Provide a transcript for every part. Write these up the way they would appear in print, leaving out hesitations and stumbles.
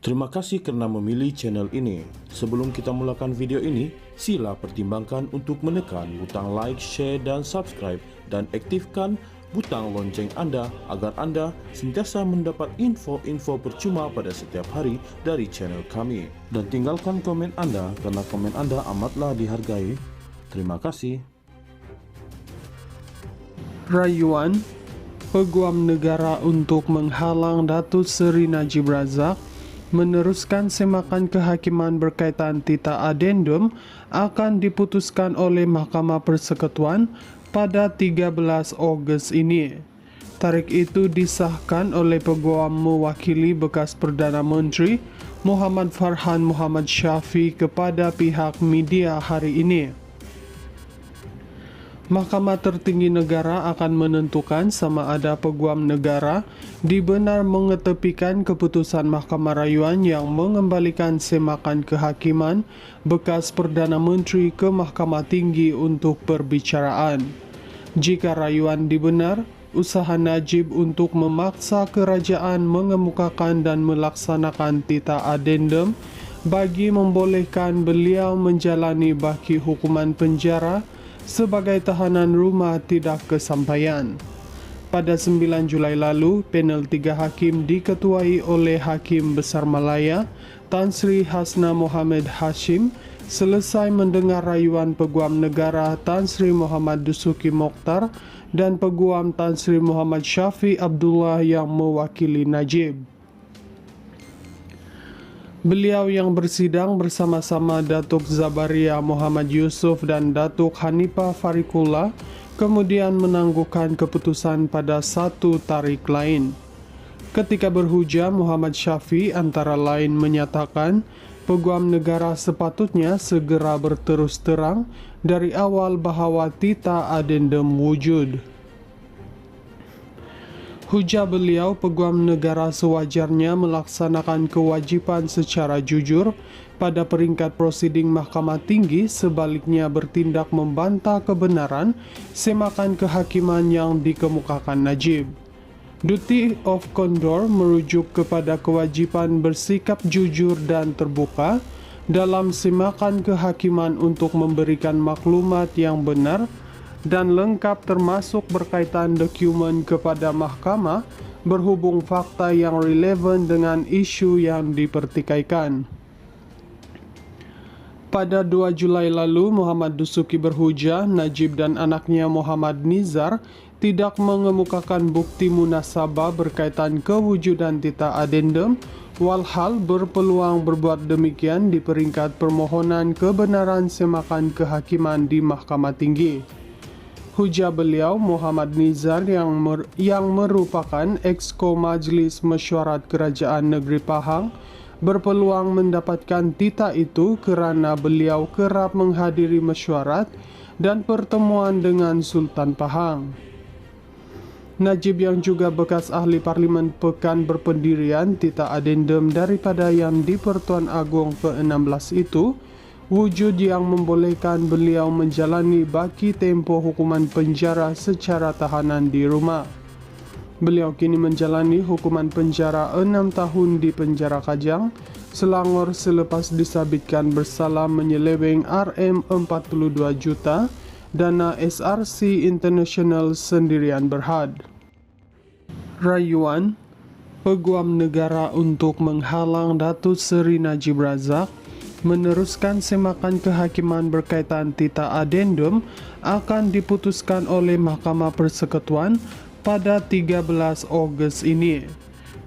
Terima kasih karena memilih channel ini. Sebelum kita mulakan video ini, sila pertimbangkan untuk menekan butang like, share, dan subscribe, dan aktifkan butang lonceng Anda agar Anda sentiasa mendapat info-info percuma pada setiap hari dari channel kami. Dan tinggalkan komen Anda karena komen Anda amatlah dihargai. Terima kasih. Rayuan Peguam Negara untuk menghalang Datuk Seri Najib Razak meneruskan semakan kehakiman berkaitan Tita Adendum akan diputuskan oleh Mahkamah Persekutuan pada 13 Ogos ini. Tarikh itu disahkan oleh Peguam mewakili bekas Perdana Menteri Muhammad Farhan Muhammad Syafi kepada pihak media hari ini. Mahkamah Tertinggi Negara akan menentukan sama ada Peguam Negara dibenar mengetepikan keputusan Mahkamah Rayuan yang mengembalikan semakan kehakiman bekas Perdana Menteri ke Mahkamah Tinggi untuk perbicaraan. Jika rayuan dibenar, usaha Najib untuk memaksa kerajaan mengemukakan dan melaksanakan Tita Adendum bagi membolehkan beliau menjalani baki hukuman penjara sebagai tahanan rumah tidak kesampaian. Pada 9 Julai lalu, panel 3 hakim diketuai oleh Hakim Besar Malaya, Tan Sri Hasna Mohammed Hashim, selesai mendengar rayuan Peguam Negara Tan Sri Muhammad Dusuki Mokhtar dan Peguam Tan Sri Muhammad Syafi Abdullah yang mewakili Najib. Beliau yang bersidang bersama-sama Datuk Zabaria Muhammad Yusuf dan Datuk Hanifah Fariqullah kemudian menangguhkan keputusan pada satu tarikh lain. Ketika berhujah, Muhammad Syafi antara lain menyatakan Peguam Negara sepatutnya segera berterus terang dari awal bahawa Tita Adendum wujud. Hujah beliau, Peguam Negara sewajarnya melaksanakan kewajipan secara jujur pada peringkat prosiding Mahkamah Tinggi, sebaliknya bertindak membantah kebenaran semakan kehakiman yang dikemukakan Najib. Duty of Condor merujuk kepada kewajipan bersikap jujur dan terbuka dalam semakan kehakiman untuk memberikan maklumat yang benar dan lengkap termasuk berkaitan dokumen kepada mahkamah berhubung fakta yang relevan dengan isu yang dipertikaikan. Pada 2 Julai lalu, Muhammad Dusuki berhujah Najib dan anaknya Muhammad Nizar tidak mengemukakan bukti munasabah berkaitan kewujudan Tita Adendum, walhal berpeluang berbuat demikian di peringkat permohonan kebenaran semakan kehakiman di Mahkamah Tinggi. Hujah beliau, Muhammad Nizar yang merupakan Exco Majlis Mesyuarat Kerajaan Negeri Pahang berpeluang mendapatkan tita itu kerana beliau kerap menghadiri mesyuarat dan pertemuan dengan Sultan Pahang. Najib yang juga bekas ahli Parlimen Pekan Berpendirian Tita Adendum daripada Yang di-Pertuan Agong ke-16 itu wujud yang membolehkan beliau menjalani baki tempoh hukuman penjara secara tahanan di rumah. Beliau kini menjalani hukuman penjara 6 tahun di penjara Kajang, Selangor selepas disabitkan bersalah menyeleweng RM42 juta dana SRC International Sendirian Berhad. Rayuan Peguam Negara untuk menghalang Datuk Seri Najib Razak meneruskan semakan kehakiman berkaitan Tita Adendum akan diputuskan oleh Mahkamah Persekutuan pada 13 Ogos ini.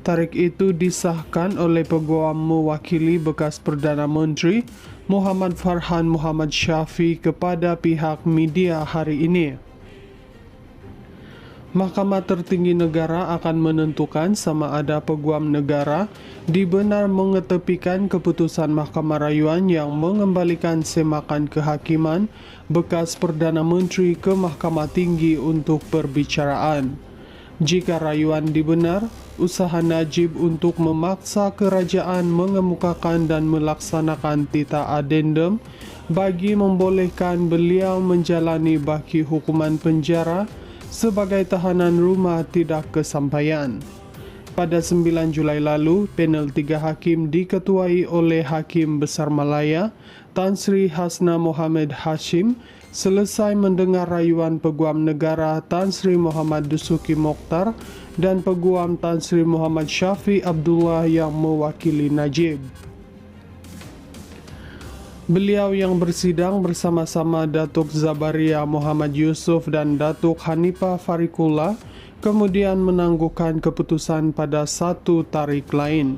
Tarikh itu disahkan oleh Peguam mewakili bekas Perdana Menteri Muhammad Farhan Muhammad Syafi kepada pihak media hari ini. Mahkamah Tertinggi Negara akan menentukan sama ada Peguam Negara dibenar mengetepikan keputusan Mahkamah Rayuan yang mengembalikan semakan kehakiman bekas Perdana Menteri ke Mahkamah Tinggi untuk perbicaraan. Jika rayuan dibenar, usaha Najib untuk memaksa kerajaan mengemukakan dan melaksanakan Tita Adendum bagi membolehkan beliau menjalani baki hukuman penjara sebagai tahanan rumah tidak kesampaian. Pada 9 Julai lalu, panel 3 hakim diketuai oleh Hakim Besar Malaya, Tan Sri Hasna Mohammed Hashim, selesai mendengar rayuan Peguam Negara Tan Sri Muhammad Dusuki Mokhtar dan Peguam Tan Sri Muhammad Syafi Abdullah yang mewakili Najib. Beliau yang bersidang bersama-sama Datuk Zabaria Muhammad Yusuf dan Datuk Hanifah Fariqullah kemudian menangguhkan keputusan pada satu tarik lain.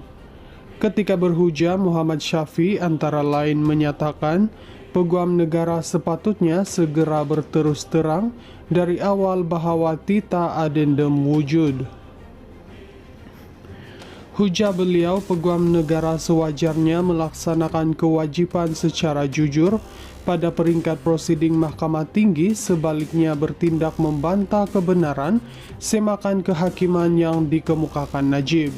Ketika berhujah, Muhammad Syafi antara lain menyatakan Peguam Negara sepatutnya segera berterus terang dari awal bahawa tita adendum wujud. Hujah beliau, Peguam Negara sewajarnya melaksanakan kewajipan secara jujur pada peringkat prosiding Mahkamah Tinggi, sebaliknya bertindak membantah kebenaran semakan kehakiman yang dikemukakan Najib.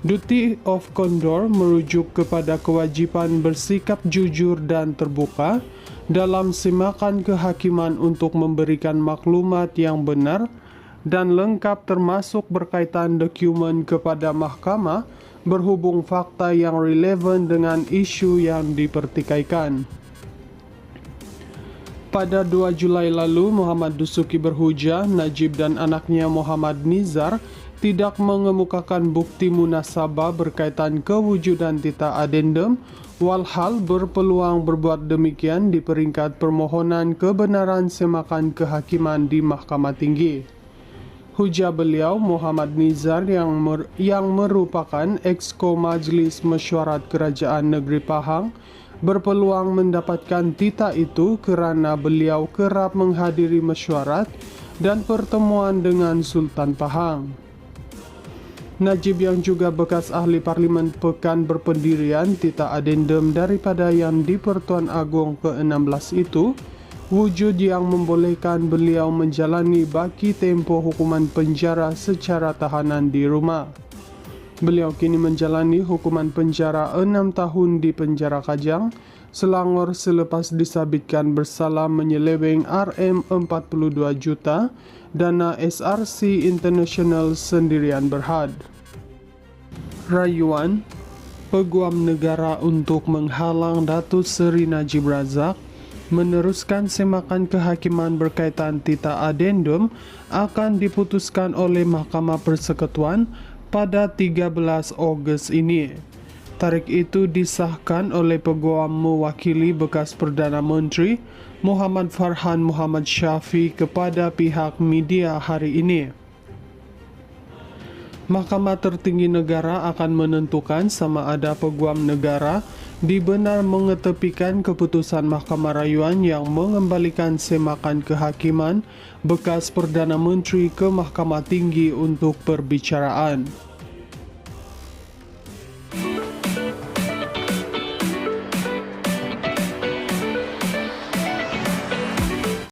Duty of Condor merujuk kepada kewajipan bersikap jujur dan terbuka dalam semakan kehakiman untuk memberikan maklumat yang benar dan lengkap termasuk berkaitan dokumen kepada mahkamah berhubung fakta yang relevan dengan isu yang dipertikaikan. Pada 2 Julai lalu, Muhammad Dusuki berhujah Najib dan anaknya Muhammad Nizar tidak mengemukakan bukti munasabah berkaitan kewujudan tita adendum, walhal berpeluang berbuat demikian di peringkat permohonan kebenaran semakan kehakiman di Mahkamah Tinggi. Hujah beliau, Muhammad Nizar yang merupakan Exco Majlis Mesyuarat Kerajaan Negeri Pahang berpeluang mendapatkan tita itu kerana beliau kerap menghadiri mesyuarat dan pertemuan dengan Sultan Pahang. Najib yang juga bekas ahli Parlimen Pekan Berpendirian tita adendum daripada yang di-Pertuan Agong ke-16 itu wujud yang membolehkan beliau menjalani baki tempoh hukuman penjara secara tahanan di rumah. Beliau kini menjalani hukuman penjara 6 tahun di penjara Kajang, Selangor selepas disabitkan bersalah menyeleweng RM42 juta dana SRC International Sendirian Berhad. Rayuan Peguam Negara untuk menghalang Datuk Seri Najib Razak meneruskan semakan kehakiman berkaitan tita adendum akan diputuskan oleh Mahkamah Persekutuan pada 13 Ogos ini. Tarikh itu disahkan oleh Peguam mewakili bekas Perdana Menteri Muhammad Farhan Muhammad Syafi kepada pihak media hari ini. Mahkamah Tertinggi Negara akan menentukan sama ada Peguam Negara dibenar mengetepikan keputusan Mahkamah Rayuan yang mengembalikan semakan kehakiman bekas Perdana Menteri ke Mahkamah Tinggi untuk perbicaraan.